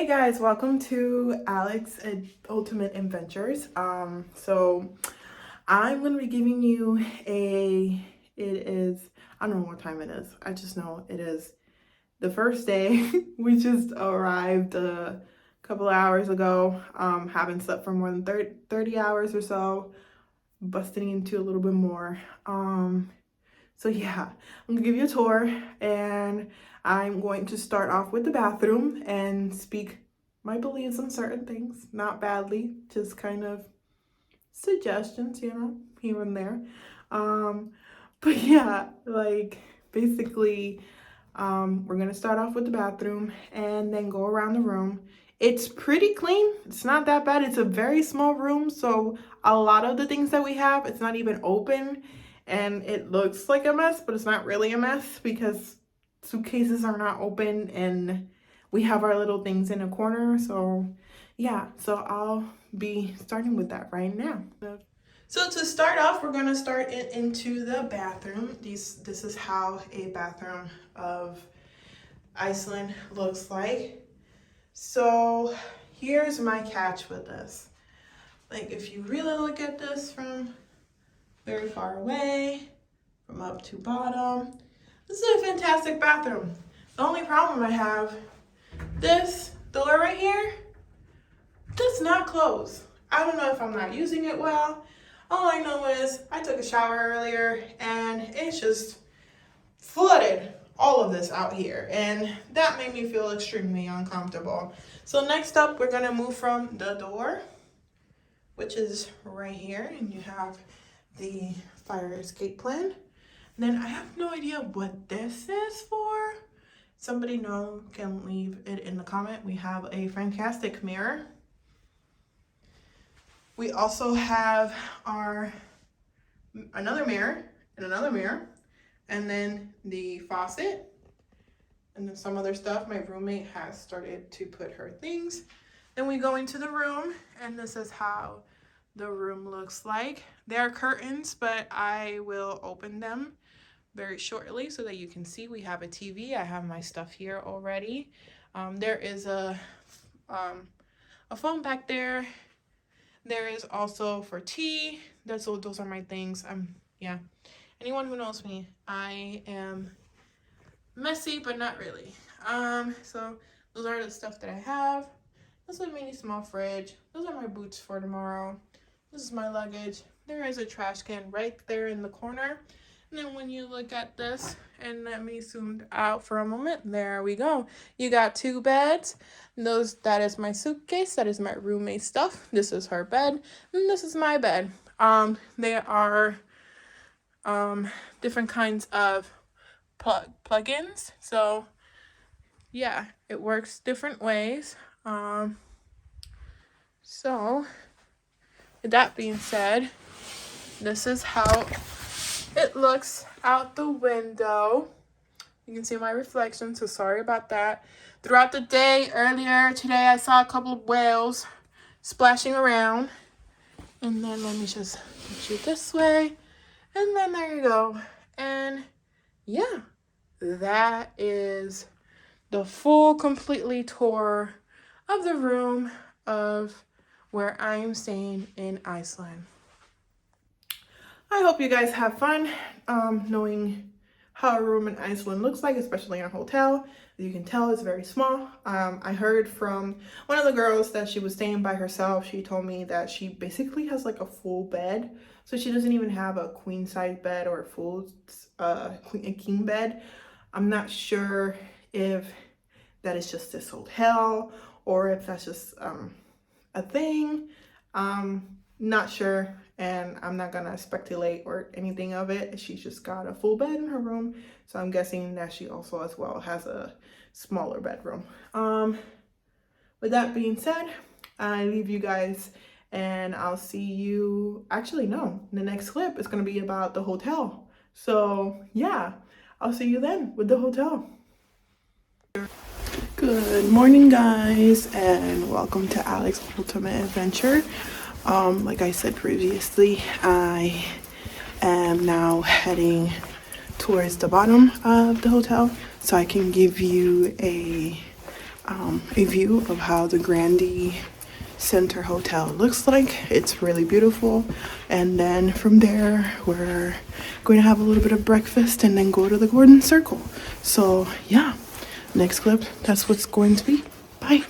Hey guys, welcome to Alex Ultimate Adventures. So I'm gonna be giving you I don't know what time it is. I just know it is the first day. We just arrived a couple of hours ago. Haven't slept for more than 30 hours or so, busting into a little bit more. So yeah, I'm gonna give you a tour, and I'm going to start off with the bathroom and speak my beliefs on certain things, not badly, just kind of suggestions, here and there. But yeah, like basically, we're gonna start off with the bathroom and then go around the room. It's pretty clean. It's not that bad. It's a very small room, so a lot of the things that we have, it's not even open. And it looks like a mess, but it's not really a mess because suitcases are not open and we have our little things in a corner. So yeah, so I'll be starting with that right now. So to start off, we're gonna start into the bathroom. This is how a bathroom of Iceland looks like. So here's my catch with this. Like, if you really look at this from very far away, from up to bottom, this is a fantastic bathroom. The only problem I have, this door right here does not close. I don't know if I'm not using it well. All I know is I took a shower earlier and it's just flooded all of this out here, and that made me feel extremely uncomfortable. So next up, we're gonna move from the door, which is right here, and you have the fire escape plan. And then I have no idea what this is for. Somebody know can leave it in the comment. We have a fantastic mirror. We also have another mirror, and then the faucet, and then some other stuff. My roommate has started to put her things. Then we go into the room, and this is how the room looks like. There are curtains, but I will open them very shortly so that you can see. We have a TV. I have my stuff here already. There is a phone back there. There is also for tea. Those are my things. Yeah. Anyone who knows me, I am messy, but not really. So those are the stuff that I have. This is a mini small fridge. Those are my boots for tomorrow. This is my luggage. There is a trash can right there in the corner. And then when you look at this, and let me zoom out for a moment, there we go. You got two beds. That is my suitcase. That is my roommate's stuff. This is her bed, and this is my bed. There are different kinds of plugins. So yeah, it works different ways. So with that being said, this is how it looks out the window. You can see my reflection, so sorry about that. Throughout the day, earlier today, I saw a couple of whales splashing around. And then let me just get you this way. And then there you go. And yeah, that is the full, completely tour of the room of where I am staying in Iceland. I hope you guys have fun knowing how a room in Iceland looks like, especially in a hotel. As you can tell, it's very small. I heard from one of the girls that she was staying by herself. She told me that she basically has like a full bed. So she doesn't even have a queen size bed or a full king bed. I'm not sure if that is just this hotel or if that's just a thing. Not sure, and I'm not gonna speculate or anything of it. She's just got a full bed in her room, so I'm guessing that she also as well has a smaller bedroom. With that being said, I leave you guys, and I'll see you, actually no, the next clip is gonna be about the hotel. So yeah, I'll see you then with the hotel. Good morning guys, and welcome to Alex Ultimate Adventure. Like I said previously, I am now heading towards the bottom of the hotel so I can give you a a view of how the Grandee Center Hotel looks like. It's really beautiful. And then from there, we're going to have a little bit of breakfast and then go to the Golden Circle. So yeah, next clip, that's what's going to be. Bye.